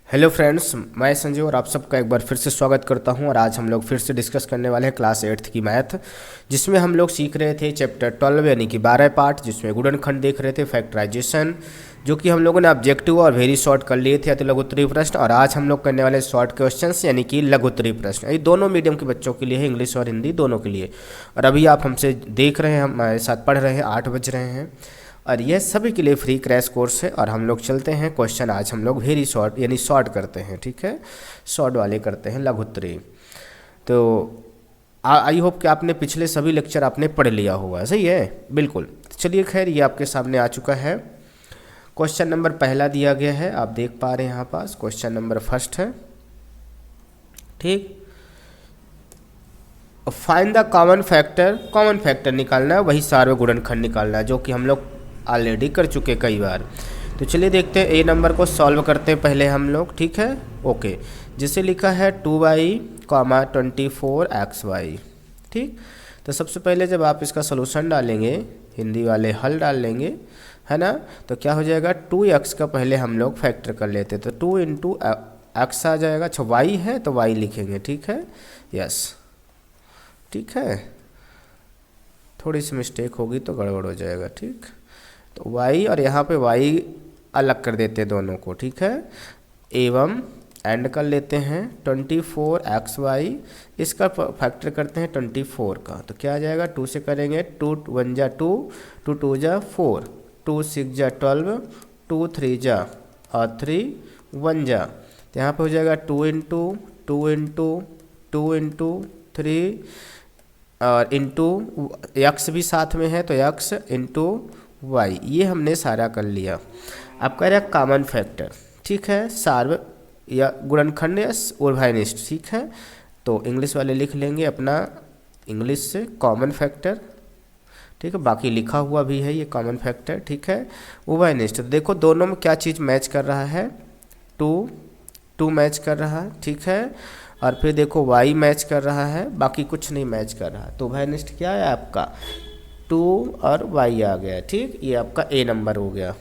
Hello friends, मैं संजय और आप सबका एक बार फिर से स्वागत करता हूं। और आज हम लोग फिर से डिस्कस करने वाले हैं क्लास 8th की मैथ, जिसमें हम लोग सीख रहे थे चैप्टर 12 यानी कि 12 पार्ट, जिसमें गुणनखंड देख रहे थे, फैक्टराइजेशन, जो कि हम लोगों ने ऑब्जेक्टिव और वेरी शॉर्ट कर लिए थे, अति लघुत्तरीय प्रश्न। और आज हम लोग करने वाले शॉर्ट क्वेश्चंस यानी कि लघुत्तरीय प्रश्न। ये दोनों मीडियम के बच्चों के लिए है, इंग्लिश और हिंदी दोनों के लिए। और अभी आप हमसे देख रहे हैं, हमारे साथ पढ़ रहे हैं, 8 बज रहे हैं, और यह सभी के लिए फ्री क्रैश कोर्स है। और हम लोग चलते हैं क्वेश्चन, आज हम लोग वेरी शॉर्ट यानी शॉर्ट करते हैं, ठीक है, शॉर्ट वाले करते हैं, लघुत्तरीय। तो आई होप कि आपने पिछले सभी लेक्चर आपने पढ़ लिया होगा, सही है, बिल्कुल। चलिए खैर, ये आपके सामने आ चुका है। क्वेश्चन नंबर पहला दिया गया है, आप देख पा रहे हैं यहाँ पास, क्वेश्चन नंबर फर्स्ट है, ठीक। फाइंड द कॉमन फैक्टर निकालना है, वही सार्वत्रिक गुणनखंड निकालना है, जो कि हम लोग ऑलरेडी कर चुके कई बार। तो चलिए देखते हैं, ए नंबर को सॉल्व करते हैं पहले हम लोग, ठीक है, ओके। जिसे लिखा है 2y, 24xy, ठीक। तो सबसे पहले जब आप इसका सोल्यूशन डालेंगे, हिंदी वाले हल डाल लेंगे, है ना, तो क्या हो जाएगा, 2x का पहले हम लोग फैक्टर कर लेते, तो 2 इंटू एक्स आ जाएगा। अच्छा, y है तो y लिखेंगे, ठीक है, यस, ठीक है, थोड़ी सी मिस्टेक होगी तो गड़बड़ हो जाएगा, ठीक। तो y और यहाँ पे y अलग कर देते हैं दोनों को, ठीक है, एवं एंड कर लेते हैं 24xy, इसका फैक्टर करते हैं 24 का, तो क्या आ जाएगा, 2 से करेंगे, 2 1 जा 2, 2 2 जा 4, 2 6 जा 12, 2 3 जा और 3 1 जा, तो यहाँ पे हो जाएगा 2 इंटू 2 इंटू 2 इंटू 3 और इंटू x भी साथ में है, तो x इंटू y, ये हमने सारा कर लिया। अब कह रहे हैं कॉमन फैक्टर, ठीक है, सार्व या गुणनखंड या उभयनिष्ठ, ठीक है। तो इंग्लिश वाले लिख लेंगे अपना इंग्लिश से कॉमन फैक्टर, ठीक है, बाकी लिखा हुआ भी है ये कॉमन फैक्टर, ठीक है। उभयनिष्ठ, तो देखो दोनों में क्या चीज़ मैच कर रहा है, 2 मैच कर रहा है, ठीक है, और फिर देखो y मैच कर रहा है, बाकी कुछ नहीं मैच कर रहा। तो उभयनिष्ठ क्या है आपका, 2 और y आ गया, ठीक, ये आपका ए नंबर हो गया।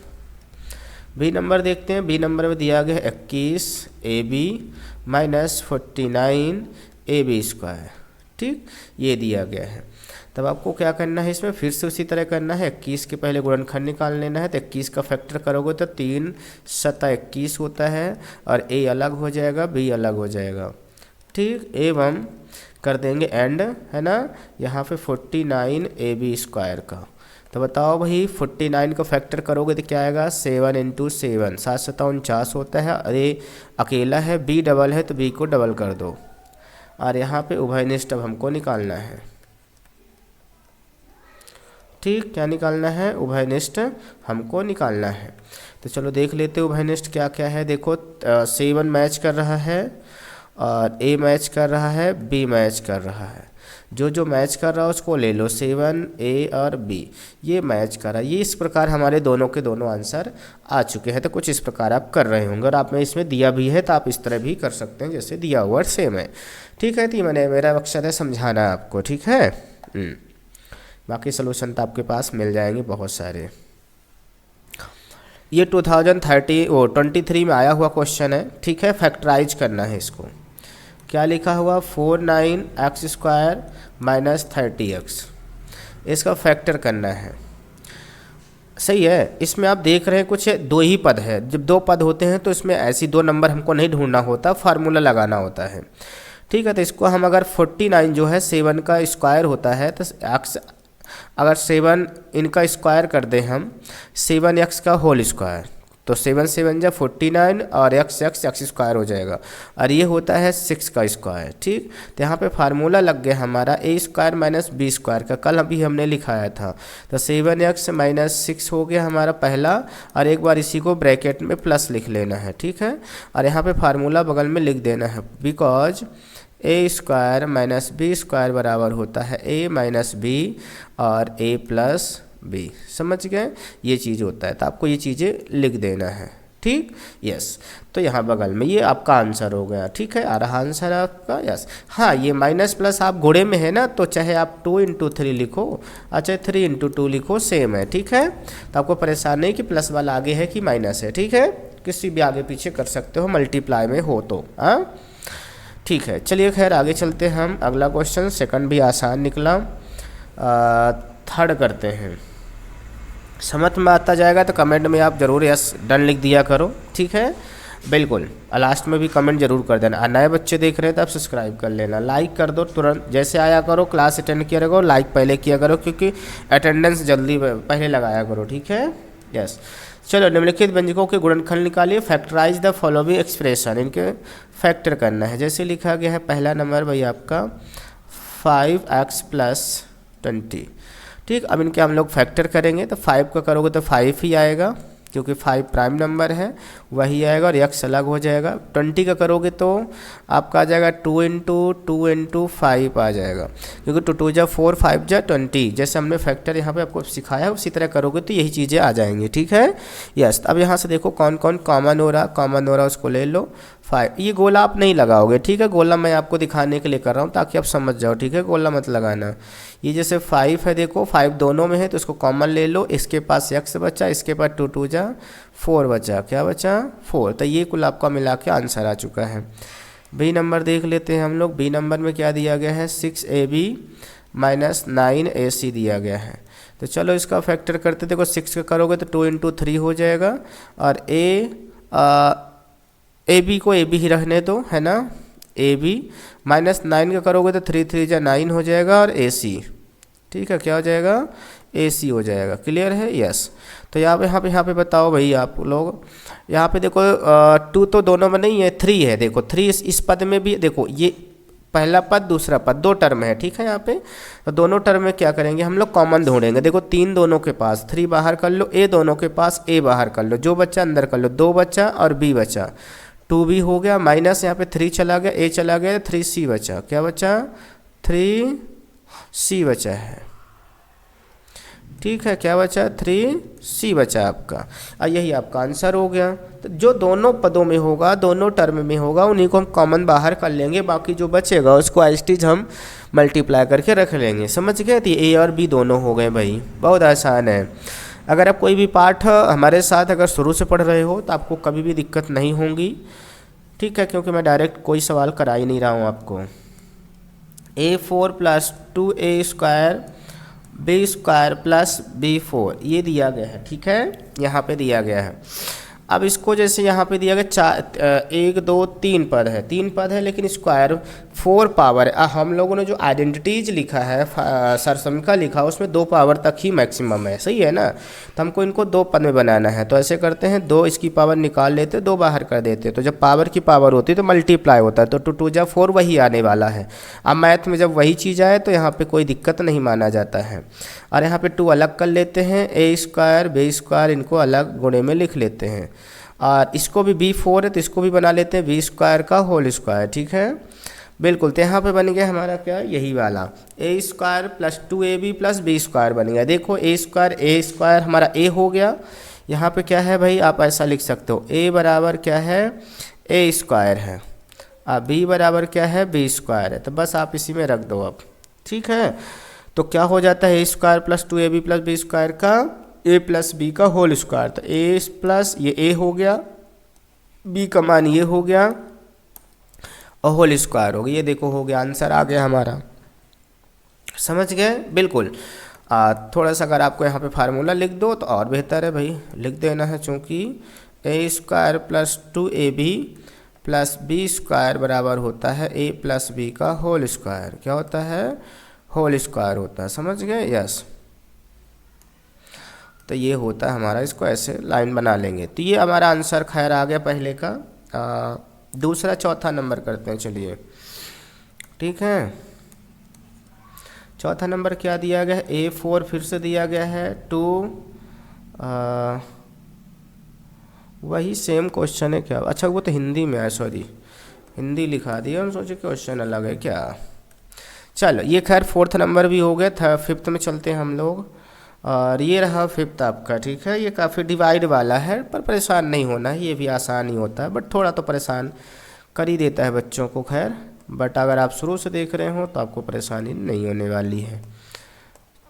बी नंबर देखते हैं, बी नंबर में दिया गया 21 AB माइनस 49 AB स्क्वायर, ठीक, ये दिया गया है। तब आपको क्या करना है, इसमें फिर से उसी तरह करना है, 21 के पहले गुणनखंड निकाल लेना है, तो 21 का फैक्टर करोगे तो 3 7 21 होता है, और ए अलग हो जाएगा, बी अलग हो जाएगा, ठीक, एवं कर देंगे एंड, है ना, यहाँ पे 49 AB स्क्वायर का। तो बताओ भाई, 49 का फैक्टर करोगे तो क्या आएगा, 7 इंटू 7, 7 7 49 होता है। अरे अकेला है, बी डबल है तो बी को डबल कर दो, और यहाँ पे उभयनिष्ठ अब हमको निकालना है, ठीक, क्या निकालना है, उभयनिष्ठ हमको निकालना है। तो चलो देख लेते हैं उभयनिष्ठ क्या क्या है। देखो 7 मैच कर रहा है, और ए मैच कर रहा है, बी मैच कर रहा है, जो जो मैच कर रहा है उसको ले लो, 7 ए और बी ये मैच कर रहा है। ये इस प्रकार हमारे दोनों के दोनों आंसर आ चुके हैं। तो कुछ इस प्रकार आप कर रहे होंगे, और आप में इसमें दिया भी है तो आप इस तरह भी कर सकते हैं जैसे दिया हुआ सेम है, ठीक है। तो ये मैंने मेरा मकसद है समझाना आपको, ठीक है। बाकी सोल्यूशन तो आपके पास मिल जाएंगे बहुत सारे। ये 2023 में आया हुआ क्वेश्चन है, ठीक है, फैक्टराइज करना है इसको। क्या लिखा हुआ, 49x स्क्वायर माइनस 30x, इसका फैक्टर करना है, सही है। इसमें आप देख रहे हैं कुछ 2 ही पद है, जब 2 पद होते हैं तो इसमें ऐसी 2 नंबर हमको नहीं ढूंढना होता, फार्मूला लगाना होता है, ठीक है। तो इसको हम अगर 49 जो है 7 का स्क्वायर होता है, तो x अगर 7 इनका स्क्वायर कर दें हम, 7x का होल स्क्वायर, तो 7 7 जा 49 और x स्क्वायर हो जाएगा, और ये होता है 6 का स्क्वायर, ठीक। तो यहाँ पे फार्मूला लग गया हमारा ए स्क्वायर माइनस बी स्क्वायर का, कल अभी हमने लिखाया था। तो 7x माइनस 6 हो गया हमारा पहला, और एक बार इसी को ब्रैकेट में प्लस लिख लेना है, ठीक है, और यहाँ पे फार्मूला बगल में लिख देना है, because A square minus B square बराबर होता है ए माइनस बी और ए प्लस बी, समझ गए, ये चीज़ होता है। तो आपको ये चीज़ें लिख देना है, ठीक, यस। तो यहाँ बगल में ये आपका आंसर हो गया, ठीक है, आ रहा आंसर आपका, यस। हाँ, ये माइनस प्लस आप घोड़े में है ना, तो चाहे आप 2 इंटू 3 लिखो, अच्छा 3 इंटू 2 लिखो, सेम है, ठीक है। तो आपको परेशान नहीं कि प्लस वाला आगे है कि माइनस है, ठीक है, किसी भी आगे पीछे कर सकते हो मल्टीप्लाई में हो तो। हाँ ठीक है, चलिए खैर आगे चलते हैं हम। अगला क्वेश्चन सेकंड भी आसान निकला, थर्ड करते हैं। समझ में आता जाएगा तो कमेंट में आप ज़रूर यस डन लिख दिया करो, ठीक है बिल्कुल। लास्ट में भी कमेंट जरूर कर देना। नए बच्चे देख रहे हैं तो आप सब्सक्राइब कर लेना, लाइक कर दो तुरंत, जैसे आया करो क्लास अटेंड किया करो, लाइक पहले किया करो क्योंकि अटेंडेंस जल्दी पहले लगाया करो, ठीक है यस। चलो निम्नलिखित व्यंजकों के गुणनखंड निकालिए, फैक्टराइज द फॉलोइंग एक्सप्रेशन, इनके फैक्टर करना है। जैसे लिखा गया है पहला नंबर भाई आपका 5x + 20, ठीक। अब इनके हम लोग फैक्टर करेंगे तो 5 का करोगे तो 5 ही आएगा क्योंकि 5 प्राइम नंबर है वही आएगा और x अलग हो जाएगा। 20 का करोगे तो आपका आ जाएगा 2 × 5 आ जाएगा क्योंकि 2 2 जा 4 5 जा 20, जैसे हमने फैक्टर यहाँ पे आपको सिखाया उसी तरह करोगे तो यही चीज़ें आ जाएंगी, ठीक है यस। अब यहाँ से देखो कौन कौन कॉमन हो रहा उसको ले लो 5। ये गोला आप नहीं लगाओगे, ठीक है, गोला मैं आपको दिखाने के लिए कर रहा हूँ ताकि आप समझ जाओ, ठीक है, गोला मत लगाना। ये जैसे 5 है, देखो 5 दोनों में है तो इसको कॉमन ले लो, इसके पास x बचा, इसके पास 2 2 जा 4 बचा, क्या बचा 4। तो ये कुल आपका मिला के आंसर आ चुका है। बी नंबर देख लेते हैं हम लोग। बी नंबर में क्या दिया गया है 6ab - 9ac दिया गया है। तो चलो इसका फैक्टर करते, देखो 6 का करोगे तो 2 × 3 हो जाएगा और ए बी को ए बी ही रहने दो, है ना, ए बी -9 का करोगे तो 3 3 जा 9 हो जाएगा और ए सी, ठीक है, क्या हो जाएगा ए सी हो जाएगा। क्लियर है यस। तो यहाँ पे बताओ भाई आप लोग, यहाँ पे देखो 2 तो दोनों में नहीं है, 3 है, देखो 3 इस पद में भी, देखो ये पहला पद दूसरा पद 2 टर्म है, ठीक है। यहाँ पे तो दोनों टर्म में क्या करेंगे हम लोग कॉमन ढूंढेंगे। देखो 3 दोनों के पास, 3 बाहर कर लो, ए दोनों के पास ए बाहर कर लो, जो बच्चा अंदर कर लो, 2 बच्चा और बी बचा, 2b हो गया माइनस यहाँ पे 3 चला गया, ए चला गया, 3c बचा, क्या बचा 3c बचा है, ठीक है, क्या बचा 3c बचा आपका, और यही आपका आंसर हो गया। तो जो दोनों पदों में होगा, दोनों टर्म में होगा, उन्हीं को हम कॉमन बाहर कर लेंगे, बाकी जो बचेगा उसको एज हम मल्टीप्लाई करके रख लेंगे। समझ गए, तो ए और बी दोनों हो गए भाई, बहुत आसान है। अगर आप कोई भी पाठ हमारे साथ अगर शुरू से पढ़ रहे हो तो आपको कभी भी दिक्कत नहीं होगी, ठीक है, क्योंकि मैं डायरेक्ट कोई सवाल करा ही नहीं रहा हूँ आपको। a4 + 2a² b² + b4 ये दिया गया है, ठीक है, यहाँ पे दिया गया है। अब इसको जैसे यहाँ पे दिया गया 1 2 3 पद है, 3 पद है लेकिन स्क्वायर 4 पावर है। हम लोगों ने जो आइडेंटिटीज लिखा है, सरसमिका लिखा, उसमें 2 पावर तक ही मैक्सिमम है, सही है ना। तो हमको इनको 2 पद में बनाना है, तो ऐसे करते हैं 2 इसकी पावर निकाल लेते, 2 बाहर कर देते। तो जब पावर की पावर होती है तो मल्टीप्लाई होता है, तो 2 2 जा 4 वही आने वाला है। अब मैथ में जब वही चीज़ आए तो यहाँ पर कोई दिक्कत नहीं माना जाता है। और यहाँ पर 2 अलग कर लेते हैं, a² b² इनको अलग गुणे में लिख लेते हैं, और इसको भी b4 है तो इसको भी बना लेते हैं b² का होल स्क्वायर, ठीक है बिल्कुल। तो यहाँ पे बन गया हमारा क्या, यही वाला a² + 2ab + b² बन गया। देखो a² हमारा a हो गया, यहाँ पे क्या है भाई, आप ऐसा लिख सकते हो a बराबर क्या है a² है, और b बराबर क्या है b² है, तो बस आप इसी में रख दो अब, ठीक है। तो क्या हो जाता है a² + 2ab + b² का a + b का होल स्क्वायर, तो a प्लस ये a हो गया, b का मान ये हो गया और होल स्क्वायर हो गया, ये देखो हो गया, आंसर आ गया हमारा। समझ गए बिल्कुल। थोड़ा सा अगर आपको यहाँ पे फार्मूला लिख दो तो और बेहतर है भाई, लिख देना है, चूँकि a² + 2ab + b² बराबर होता है a + b का होल स्क्वायर, क्या होता है होल स्क्वायर होता है। समझ गए यस। तो ये होता है हमारा, इसको ऐसे लाइन बना लेंगे। तो ये हमारा आंसर खैर आ गया पहले का। दूसरा चौथा नंबर करते हैं, चलिए ठीक है। चौथा नंबर क्या दिया गया है, a4 फिर से दिया गया है 2, वही सेम क्वेश्चन है क्या, अच्छा वो तो हिंदी में है, सॉरी हिंदी लिखा दिया, हम सोचे क्वेश्चन अलग है क्या। चलो ये खैर 4th नंबर भी हो गया। 5th में चलते हैं हम लोग, और ये रहा 5th आपका, ठीक है। ये काफ़ी डिवाइड वाला है, पर परेशान नहीं होना है, ये भी आसान ही होता है, बट थोड़ा तो परेशान कर ही देता है बच्चों को खैर, बट अगर आप शुरू से देख रहे हो तो आपको परेशानी नहीं होने वाली है।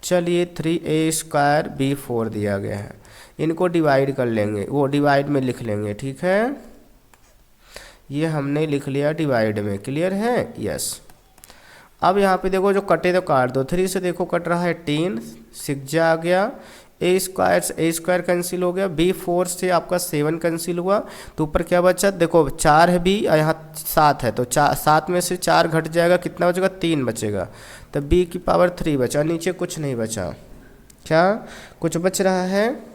चलिए 3a² b4 दिया गया है। इनको डिवाइड कर लेंगे, वो डिवाइड में लिख लेंगे, ठीक है। ये हमने लिख लिया डिवाइड में, क्लियर है, यस। अब यहाँ पे देखो जो कटे तो काट दो, 3 से देखो कट रहा है 3, 6 आ गया, ए स्क्वायर कैंसिल हो गया, B4 से आपका 7 कैंसिल हुआ, तो ऊपर क्या बचा, देखो 4 है B और यहाँ 7 है, तो 7 में से 4 घट जाएगा, कितना बचेगा, 3 बचेगा, तो B की पावर 3 बचा, नीचे कुछ नहीं बचा, क्या कुछ बच रहा है?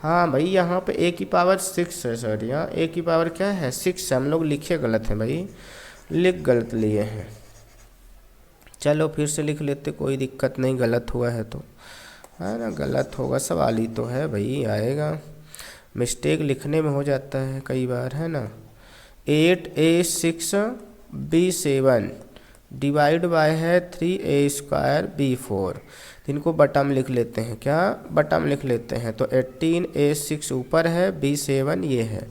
हाँ भाई यहाँ पे A की पावर 6 है, सर यहाँ A की पावर क्या है, 6 है, हम लोग लिखे गलत हैं भाई, लिख गलत लिए हैं। चलो फिर से लिख लेते, कोई दिक्कत नहीं, गलत हुआ है तो, है ना, गलत होगा, सवाल ही तो है भाई, आएगा, मिस्टेक लिखने में हो जाता है कई बार, है ना। 8A6B7 डिवाइड बाय है 3A2B4, इनको बटम लिख लेते हैं, क्या बटम लिख लेते हैं, तो 18A6 ऊपर है, B7 ये है,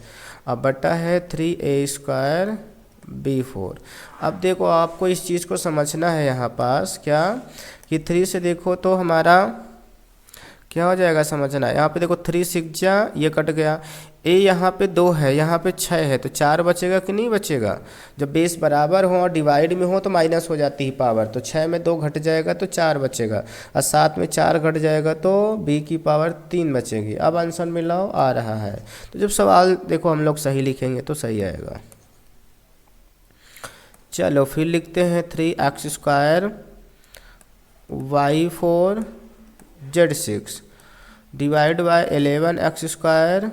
अब बटा है 3A2B4। अब देखो आपको इस चीज़ को समझना है यहाँ पास, क्या कि 3 से देखो तो हमारा क्या हो जाएगा, समझना है, यहाँ पे देखो 3 6 जा, ये कट गया, ए यहाँ पे 2 है, यहाँ पे 6 है, तो 4 बचेगा कि नहीं बचेगा, जब बेस बराबर हो और डिवाइड में हो तो माइनस हो जाती है पावर, तो 6 में 2 घट जाएगा तो 4 बचेगा, और 7 में 4 घट जाएगा तो B की पावर 3 बचेगी। अब आंसर मिलाओ, आ रहा है, तो जब सवाल देखो हम लोग सही लिखेंगे तो सही आएगा। चलो फिर लिखते हैं 3x² y4 z6 divide by 11x²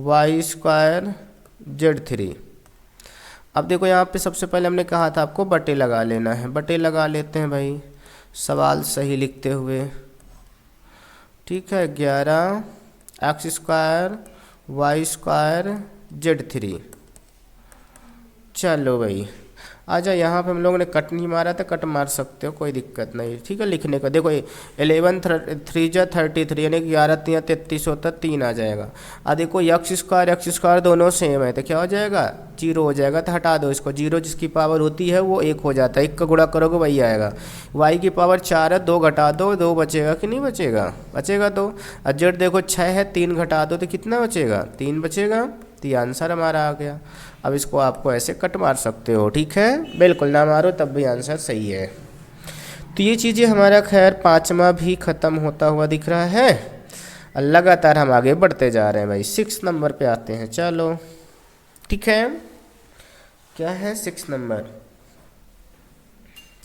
y² z3। अब देखो यहाँ पे सबसे पहले हमने कहा था आपको बटे लगा लेना है, बटे लगा लेते हैं भाई, सवाल सही लिखते हुए, ठीक है। 11x² y² z3। चलो भाई आजा, यहाँ पे हम लोगों ने कट नहीं मारा था, कट मार सकते हो, कोई दिक्कत नहीं, ठीक है। लिखने का देखो 11 3 जा 33, यानी 11 3 33 होता, 3 आ जाएगा। देखो x² दोनों सेम है, तो क्या हो जाएगा, 0 हो जाएगा, तो हटा दो इसको, 0 जिसकी पावर होती है वो 1 हो जाता है, 1 का गुणा करोगे वही आएगा। y की पावर 4 है, 2 घटा दो, 2 बचेगा कि नहीं बचेगा, बचेगा 2। और z देखो 6 है, 3 घटा दो तो कितना बचेगा, 3 बचेगा, तो ये आंसर हमारा आ गया। अब इसको आपको ऐसे कट मार सकते हो, ठीक है, बिल्कुल ना मारो तब भी आंसर सही है। तो ये चीज़ें हमारा खैर 5वां भी ख़त्म होता हुआ दिख रहा है, लगातार हम आगे बढ़ते जा रहे हैं भाई। 6 नंबर पे आते हैं, चलो ठीक है, क्या है 6 नंबर।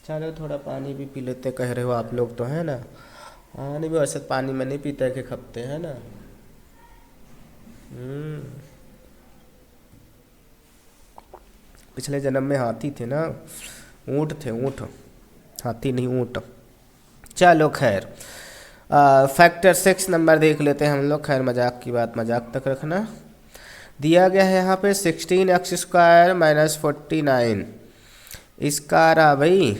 चलो थोड़ा पानी भी पी लेते, कह रहे हो आप लोग तो, है ना। हाँ नहीं, वैसे पानी में नहीं पीता के खपते, है ना। पिछले जन्म में हाथी थे ना, ऊँट थे, ऊँट, हाथी नहीं ऊँट। चलो खैर फैक्टर 6 नंबर देख लेते हैं हम लोग, खैर मजाक की बात मजाक तक रखना। दिया गया है यहाँ पे 16x² - 49, इसका रहा भाई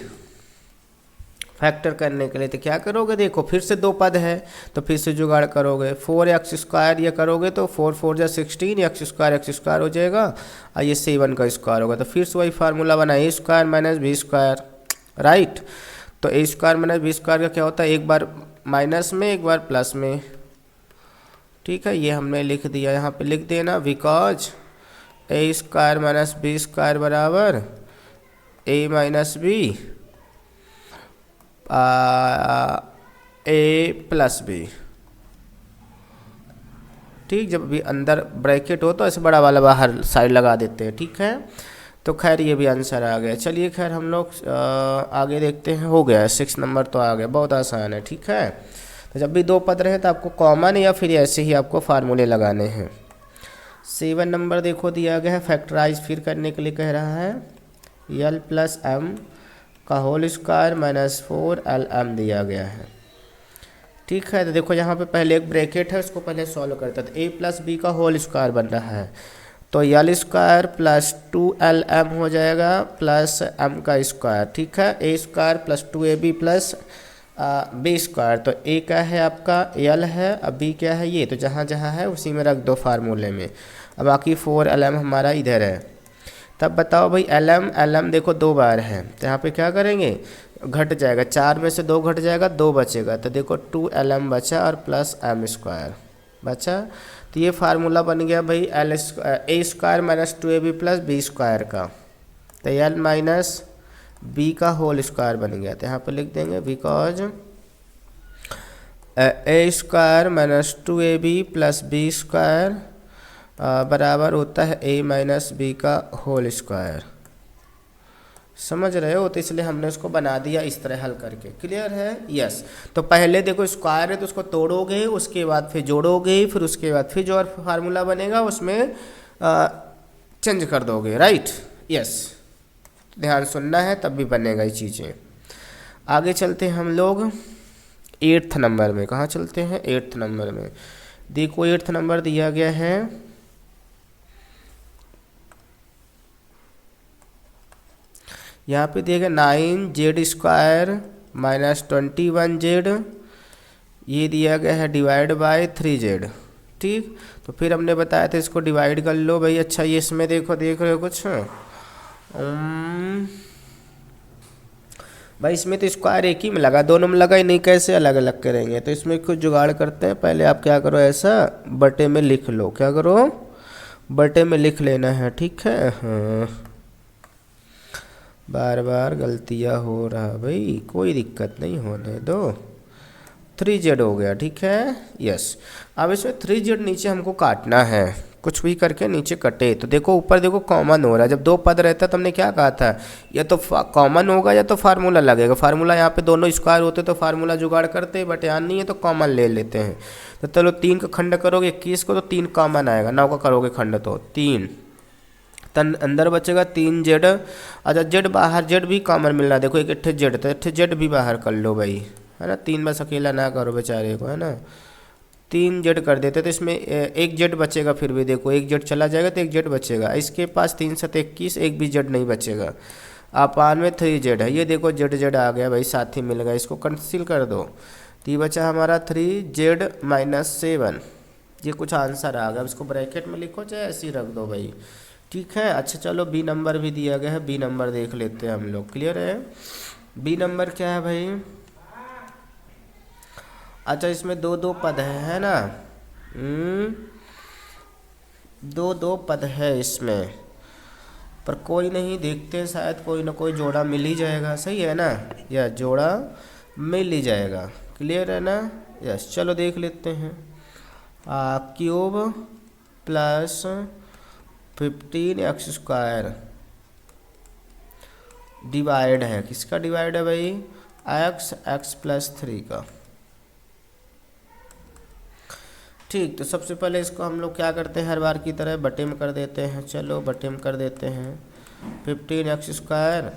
फैक्टर करने के लिए, तो क्या करोगे, देखो फिर से 2 पद है तो फिर से जुगाड़ करोगे, 4x² ये करोगे तो 4 4 जा 16, x² हो जाएगा, और ये 7 का स्क्वायर होगा, तो फिर से वही फार्मूला बना, a² - b², राइट। तो a² - b² का क्या होता है, एक बार माइनस में एक बार प्लस में, ठीक है। ये हमने लिख दिया, यहाँ पे लिख देना, बिकॉज a² - b² बराबर a - b a + b, ठीक। जब भी अंदर ब्रैकेट हो तो ऐसे बड़ा वाला बाहर साइड लगा देते हैं, ठीक है। तो खैर ये भी आंसर आ गया। चलिए खैर हम लोग आगे देखते हैं, हो गया 6 नंबर तो आ गया, बहुत आसान है, ठीक है। तो जब भी 2 पद रहे तो आपको कॉमन या फिर ऐसे ही आपको फार्मूले लगाने हैं। 7 नंबर देखो दिया गया है, फैक्टराइज फिर करने के लिए कह रहा है, l + m का होल स्क्वायर -4lm दिया गया है, ठीक है। तो देखो यहाँ पे पहले एक ब्रैकेट है, उसको पहले सॉल्व करते हैं, तो a + b का होल स्क्वायर बन रहा है, तो l² + 2lm हो जाएगा प्लस m का स्क्वायर, ठीक है। a² + 2ab + b², तो a क्या है आपका l है, अब b क्या है ये, तो जहाँ जहाँ है उसी में रख दो फार्मूले में। अब बाकी 4lm हमारा इधर है, तब बताओ भाई एल एम देखो 2 बार है तो यहाँ पे क्या करेंगे, घट जाएगा, 4 में से 2 घट जाएगा, 2 बचेगा, तो देखो 2LM बचा और प्लस एम स्क्वायर बचा। तो ये फार्मूला बन गया भाई A square minus 2AB plus B square का, तो एल माइनस बी का होल स्क्वायर बन गया। तो यहाँ पे लिख देंगे because A square minus 2AB plus B square बराबर होता है ए माइनस बी का होल स्क्वायर। समझ रहे हो, तो इसलिए हमने उसको बना दिया इस तरह हल करके। क्लियर है? यस। तो पहले देखो स्क्वायर है तो उसको तोड़ोगे, उसके बाद फिर जोड़ोगे, फिर उसके बाद फिर जो और फार्मूला बनेगा उसमें चेंज कर दोगे। राइट? यस, ध्यान सुनना है तब भी बनेगा ये चीज़ें। आगे चलते हैं हम लोग 8th नंबर में। कहाँ चलते हैं? 8th नंबर में। देखो 8th नंबर दिया गया है, यहाँ पे दिया गया 9Z स्क्वायर माइनस 21Z, ये दिया गया है डिवाइड बाय 3Z। ठीक, तो फिर हमने बताया था इसको डिवाइड कर लो भाई। अच्छा ये इसमें देखो, देख रहे हो कुछ भाई, इसमें तो स्क्वायर एक ही में लगा, दोनों में लगा ही नहीं, कैसे अलग अलग करेंगे? तो इसमें कुछ जुगाड़ करते हैं। पहले आप क्या करो, ऐसा बटे में लिख लो। क्या करो? बटे में लिख लेना है। ठीक है? हाँ, बार बार गलतियां हो रहा भाई, कोई दिक्कत नहीं, होने दो। 3Z हो गया। ठीक है? यस। अब इसमें 3Z नीचे हमको काटना है, कुछ भी करके नीचे कटे। तो देखो ऊपर देखो कॉमन हो रहा है, जब 2 पद रहता है तो हमने क्या कहा था, या तो कॉमन होगा या तो फार्मूला लगेगा। फार्मूला यहाँ पे दोनों स्क्वायर होते तो फार्मूला जुगाड़ करते, बट यहाँ नहीं है तो कॉमन ले लेते हैं। तो चलो 3 का खंड करोगे 21 को तो 3 कॉमन आएगा, 9 का करोगे खंड तो 3, तन अंदर बचेगा 3Z। अच्छा Z बाहर, Z भी कॉमन मिल रहा है, देखो एक 8Z, तो 8Z भी बाहर कर लो भाई, है ना। 3 बस अकेला ना करो बेचारे को, है ना। 3Z कर देते तो इसमें एक Z बचेगा, फिर भी देखो एक Z चला जाएगा तो एक Z बचेगा। इसके पास 3 7 21, एक भी Z नहीं बचेगा। अपान में 3Z है, ये देखो Z आ गया भाई, साथ ही मिल गया, इसको कैंसिल कर दो। तो ये बचा हमारा 3Z माइनस 7, ये कुछ आंसर आ गया। इसको ब्रैकेट में लिखो चाहे ऐसे ही रख दो भाई। ठीक है? अच्छा चलो बी नंबर भी दिया गया है, बी नंबर देख लेते हैं हम लोग। क्लियर है? बी नंबर क्या है भाई? अच्छा इसमें 2 पद है ना, 2 पद है इसमें, पर कोई नहीं, देखते हैं शायद कोई ना कोई जोड़ा मिल ही जाएगा। सही है ना? या जोड़ा मिल ही जाएगा। क्लियर है ना? यस, चलो देख लेते हैं। Cube plus 15x square divide है, किसका डिवाइड है भाई? x प्लस 3 का। ठीक, तो सबसे पहले इसको हम लोग क्या करते हैं, हर बार की तरह बटे में कर देते हैं। चलो बटे में कर देते हैं, 15x स्क्वायर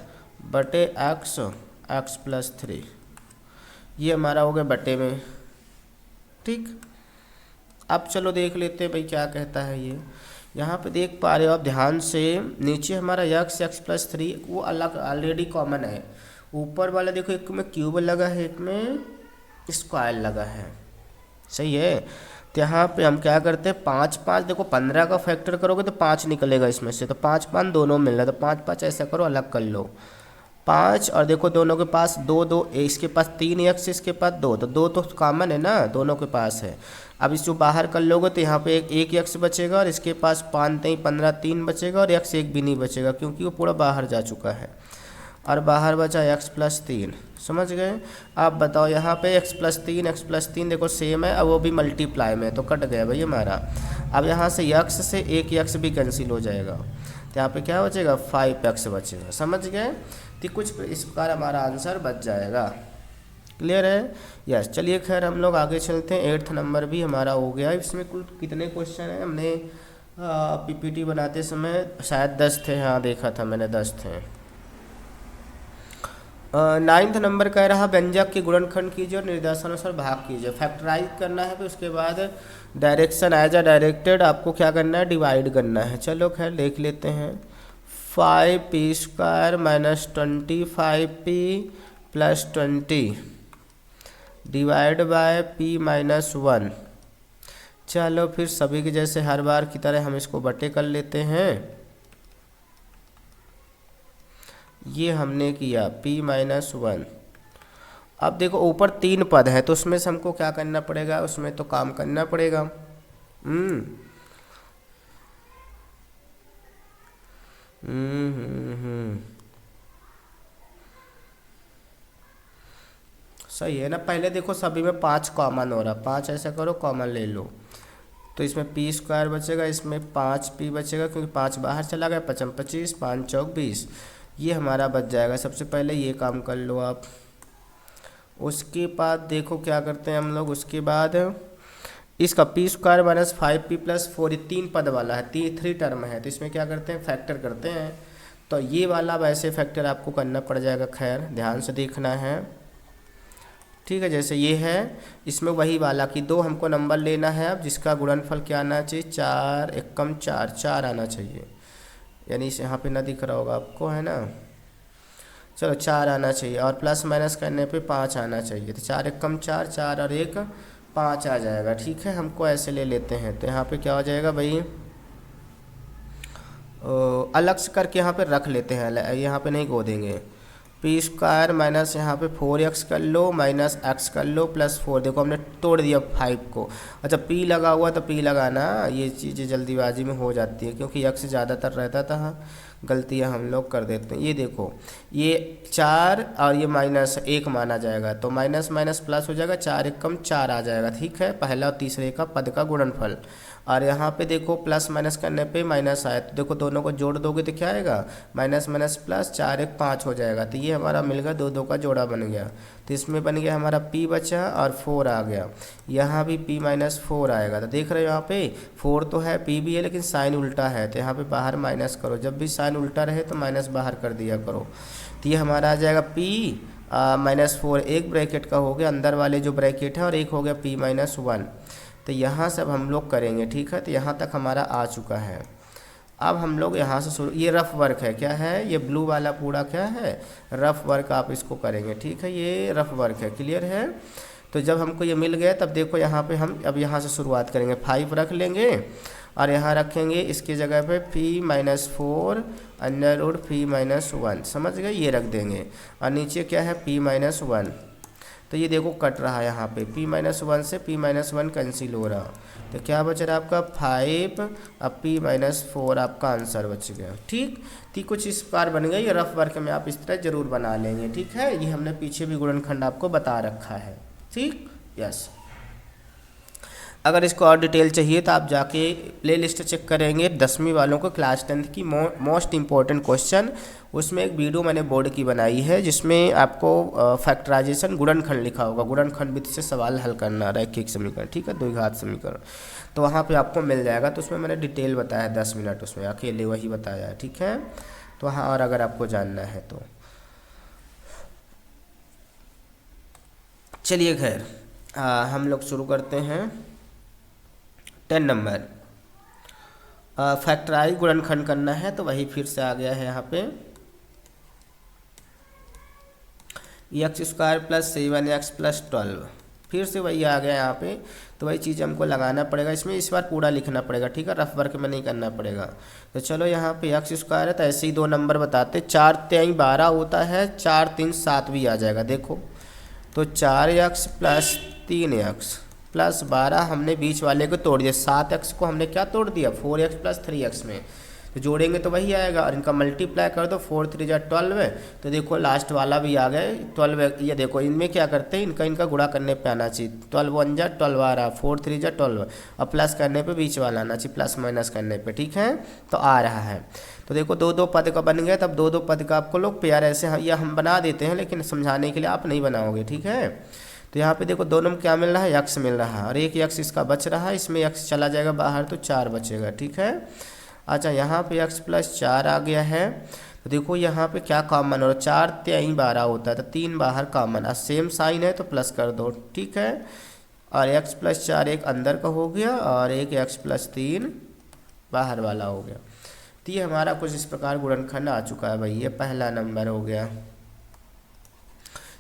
बटे x प्लस 3, ये हमारा हो गया बटे में। ठीक, अब चलो देख लेते हैं भाई क्या कहता है ये। यहाँ पे देख पा रहे हो आप ध्यान से, नीचे हमारा x प्लस 3 वो अलग ऑलरेडी कॉमन है। ऊपर वाला देखो, एक में क्यूब लगा है, एक में स्क्वायर लगा है। सही है? तो यहाँ पे हम क्या करते हैं, 5 5 देखो 15 का फैक्टर करोगे तो 5 निकलेगा इसमें से, तो 5 5 दोनों मिल रहा है, तो 5 5 ऐसा करो अलग कर लो 5, और देखो दोनों के पास 2 2, इसके पास 3x, इसके पास 2, तो 2 तो कॉमन है ना, दोनों के पास है। अब इसको बाहर कर लोगे तो यहाँ पे एक x बचेगा, और इसके पास 5 3 15 3 बचेगा, और x एक भी नहीं बचेगा क्योंकि वो पूरा बाहर जा चुका है, और बाहर बचा x प्लस 3। समझ गए? आप बताओ यहाँ पे x प्लस 3 देखो सेम है, अब वो भी मल्टीप्लाई में, तो कट गया भाई हमारा। अब यहाँ से x से एक x भी कैंसिल हो जाएगा, तो यहाँ पे क्या बचेगा, 5x बचेगा। समझ गए? तो कुछ इस प्रकार हमारा आंसर बच जाएगा। क्लियर है? यस। चलिए खैर हम लोग आगे चलते हैं। 8th नंबर भी हमारा हो गया। इसमें कुल कितने क्वेश्चन हैं, हमने पीपीटी बनाते समय शायद 10 थे, हाँ देखा था मैंने 10 थे। 9th नंबर कह रहा व्यंजक के गुणनखंड कीजिए और निर्देशानुसार भाग कीजिए। फैक्टराइज करना है, फिर उसके बाद डायरेक्शन एज अ डायरेक्टेड आपको क्या करना है, डिवाइड करना है। चलो खैर देख लेते हैं। 5p square minus 25p plus 20 divide by p minus 1। चलो फिर सभी के जैसे हर बार की तरह हम इसको बटे कर लेते हैं। ये हमने किया p-1। अब देखो ऊपर 3 पद है तो उसमें से हमको क्या करना पड़ेगा, उसमें तो काम करना पड़ेगा। हम्म हम्म हम्म हम्म। सही है ना। पहले देखो सभी में 5 कॉमन हो रहा, 5 ऐसा करो कॉमन ले लो, तो इसमें पी स्क्वायर बचेगा, इसमें 5p बचेगा क्योंकि 5 बाहर चला गया, 5 25, 5 चौक 20, ये हमारा बच जाएगा। सबसे पहले ये काम कर लो आप। उसके बाद देखो क्या करते हैं हम लोग, उसके बाद इसका पी स्क्वायर माइनस 5p+4, ये 3 पद वाला है, 3 टर्म है, तो इसमें क्या करते हैं, फैक्टर करते हैं। तो ये वाला वैसे फैक्टर आपको करना पड़ जाएगा, खैर ध्यान से देखना है, ठीक है। जैसे ये है, इसमें वही वाला कि 2 हमको नंबर लेना है अब, जिसका गुणनफल क्या आना चाहिए, 4 एकम 4, 4 आना चाहिए, यानी इस यहाँ पे ना दिख रहा होगा आपको, है ना। चलो 4 आना चाहिए, और प्लस माइनस करने पे 5 आना चाहिए, तो 4 एकम 4, 4 और 1 5 आ जाएगा, ठीक है। हमको ऐसे ले लेते हैं, तो यहाँ पे क्या हो जाएगा भाई, अलग से करके यहाँ पे रख लेते हैं, यहाँ पे नहीं गोदेंगे। पी स्क्वायर माइनस यहाँ पे 4x कर लो, माइनस x कर लो, +4, देखो हमने तोड़ दिया 5 को। अच्छा p लगा हुआ तो p लगाना, ये चीज़ें जल्दीबाजी में हो जाती है क्योंकि x ज़्यादातर रहता था, गलतियाँ हम लोग कर देते हैं। ये देखो ये 4 और ये -1 माना जाएगा, तो माइनस माइनस प्लस हो जाएगा, 4 एकम 4 आ जाएगा, ठीक है, पहला और तीसरे का पद का गुणनफल। और यहाँ पे देखो प्लस माइनस करने पे माइनस आया, तो देखो दोनों को जोड़ दोगे तो क्या आएगा, माइनस माइनस प्लस, 4 1 5 हो जाएगा, तो ये हमारा मिल गया, 2 2 का जोड़ा बन गया। तो इसमें बन गया हमारा p बचा और 4 आ गया, यहाँ भी p-4 आएगा। तो देख रहे हो यहाँ पे 4 तो है, p भी है, लेकिन साइन उल्टा है, तो यहाँ पे बाहर माइनस करो, जब भी साइन उल्टा रहे तो माइनस बाहर कर दिया करो। तो ये हमारा आ जाएगा p-4, एक ब्रैकेट का हो गया, अंदर वाले जो ब्रैकेट है, और एक हो गया p-1। तो यहाँ सब हम लोग करेंगे, ठीक है। तो यहाँ तक हमारा आ चुका है। अब हम लोग यहाँ से शुरू, ये रफ वर्क है, क्या है, ये ब्लू वाला पूरा क्या है, रफ वर्क, आप इसको करेंगे, ठीक है, ये रफ वर्क है, क्लियर है। तो जब हमको ये मिल गया तब देखो यहाँ पे हम अब यहाँ से शुरुआत करेंगे, 5 रख लेंगे और यहाँ रखेंगे इसकी जगह पे p-4 अंडर p-1, समझ गए, ये रख देंगे, और नीचे क्या है p-1। तो ये देखो कट रहा है यहाँ पे, p-1 से p-1 कैंसिल हो रहा, तो क्या बच रहा है आपका 5, अब p-4 आपका आंसर बच गया, ठीक। तो कुछ इस प्रकार बन गई, रफ वर्क में आप इस तरह जरूर बना लेंगे, ठीक है। ये हमने पीछे भी गुणनखंड आपको बता रखा है, ठीक, यस। अगर इसको और डिटेल चाहिए तो आप जाके प्ले लिस्ट चेक करेंगे 10वीं वालों को, क्लास 10th की मोस्ट इंपॉर्टेंट क्वेश्चन, उसमें एक वीडियो मैंने बोर्ड की बनाई है जिसमें आपको फैक्टराइजेशन गुणनखंड लिखा होगा, गुणनखंड विधि से सवाल हल करना, रैखिक समीकरण, ठीक है, द्विघात समीकरण, तो वहाँ पे आपको मिल जाएगा। तो उसमें मैंने डिटेल बताया 10 मिनट, उसमें अकेले वही बताया है, ठीक है। तो हाँ, और अगर आपको जानना है तो चलिए, खैर हम लोग शुरू करते हैं। 10 नंबर फैक्टराइज गुणनखंड करना है, तो वही फिर से आ गया है यहाँ पे, x² + 7x + 12, फिर से वही आ गया यहाँ पे। तो वही चीज़ हमको लगाना पड़ेगा, इसमें इस बार पूरा लिखना पड़ेगा, ठीक है, रफ वर्क में नहीं करना पड़ेगा। तो चलो यहाँ पे x² है, तो ऐसे ही 2 नंबर बताते, 4 3 12 होता है, 4 3 7 भी आ जाएगा, देखो, तो 4x + 3x + 12, हमने बीच वाले को तोड़ दिया, 7x को हमने क्या तोड़ दिया, 4x + 3x में, तो जोड़ेंगे तो वही आएगा, और इनका मल्टीप्लाई कर दो, 4 3 जा 12, तो देखो लास्ट वाला भी आ गए 12। ये देखो इनमें क्या करते हैं, इनका गुणा करने पे आना चाहिए, 12 1 जा 12 आ रहा, 4 3 जा 12, और प्लस करने पे बीच वाला आना चाहिए, प्लस माइनस करने पे, ठीक है, तो आ रहा है। तो देखो 2 2 पद का बन गया, तब 2 2 पद का आपको लोग पेयर ऐसे या हम बना देते हैं, लेकिन समझाने के लिए आप नहीं बनाओगे, ठीक है। तो यहाँ पे देखो दोनों में क्या मिल रहा है, x मिल रहा है, और एक x इसका बच रहा है, इसमें x चला जाएगा बाहर, तो 4 बचेगा, ठीक है। अच्छा, यहाँ पे x + 4 आ गया है, तो देखो यहाँ पे क्या कॉमन हो रहा है, 4 3 12 होता है, तो 3 बाहर कॉमन, और सेम साइन है तो प्लस कर दो, ठीक है। और x + 4 एक अंदर का हो गया, और एक x + 3 बाहर वाला हो गया। तो ये हमारा कुछ इस प्रकार गुणनखंड आ चुका है भाई, ये पहला नंबर हो गया।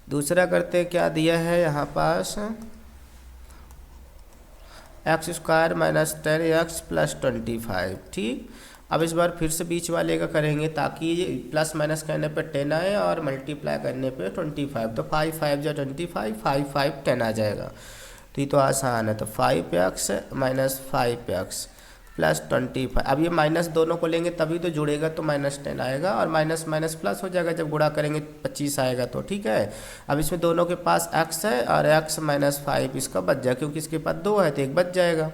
दूसरा करते क्या दिया है यहाँ पास, X square minus 10x plus 25। ठीक, अब इस बार फिर से बीच वाले का करेंगे ताकि प्लस माइनस करने पे 10 आए और मल्टीप्लाई करने पे 25। तो 5 5 जा 25, 5 5 10 आ जाएगा। तो ये तो आसान है। तो 5x माइनस 5x प्लस 25। अब ये माइनस दोनों को लेंगे तभी तो जुड़ेगा, तो माइनस 10 आएगा और माइनस माइनस प्लस हो जाएगा, जब गुणा करेंगे 25 आएगा। तो ठीक है, अब इसमें दोनों के पास x है और x माइनस 5 इसका बच जाएगा, क्योंकि इसके पास 2 है तो एक बच जाएगा।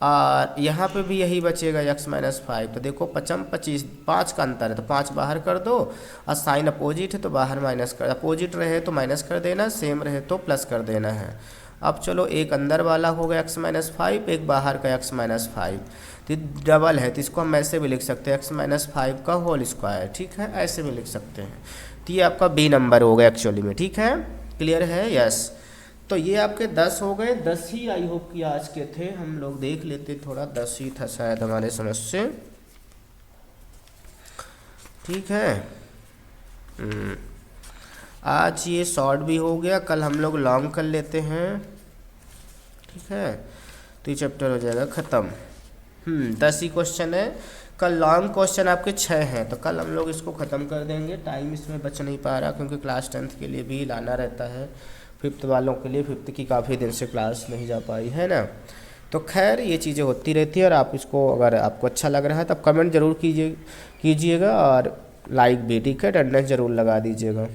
और यहाँ पे भी यही बचेगा x माइनस 5। तो देखो 5 25, 5 का अंतर है तो 5 बाहर कर दो, और साइन अपोजिट है तो बाहर माइनस कर, अपोजिट रहे तो माइनस कर देना, सेम रहे तो प्लस कर देना है। अब चलो एक अंदर वाला होगा x माइनस 5, एक बाहर का x माइनस 5, तो डबल है तो इसको हम ऐसे भी लिख सकते हैं x माइनस 5 का होल स्क्वायर। ठीक है, ऐसे भी लिख सकते हैं। तो ये आपका बी नंबर होगा एक्चुअली में। ठीक है, क्लियर है? यस। तो ये आपके 10 हो गए। 10 ही आई होप कि आज के थे, हम लोग देख लेते थोड़ा, 10 ही था शायद हमारे समझ से। ठीक है, आज ये शॉर्ट भी हो गया, कल हम लोग लॉन्ग कर लेते हैं। ठीक है, तो ये चैप्टर हो जाएगा ख़त्म। 10 ही क्वेश्चन है, कल लॉन्ग क्वेश्चन आपके 6 हैं, तो कल हम लोग इसको ख़त्म कर देंगे। टाइम इसमें बच नहीं पा रहा क्योंकि क्लास 10th के लिए भी लाना रहता है, 5th वालों के लिए 5th की काफ़ी दिन से क्लास नहीं जा पाई है ना। तो खैर ये चीज़ें होती रहती है, और आप इसको अगर आपको अच्छा लग रहा है तब कमेंट ज़रूर कीजिएगा और लाइक भी। ठीक है, अटेंडेंस ज़रूर लगा दीजिएगा,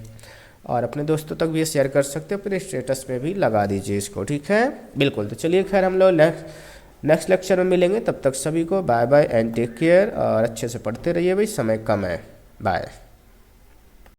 और अपने दोस्तों तक भी ये शेयर कर सकते हो, अपने स्टेटस पे भी लगा दीजिए इसको। ठीक है, बिल्कुल। तो चलिए खैर हम लोग नेक्स्ट लेक्चर में मिलेंगे, तब तक सभी को bye bye and take care, और अच्छे से पढ़ते रहिए भाई, समय कम है। बाय।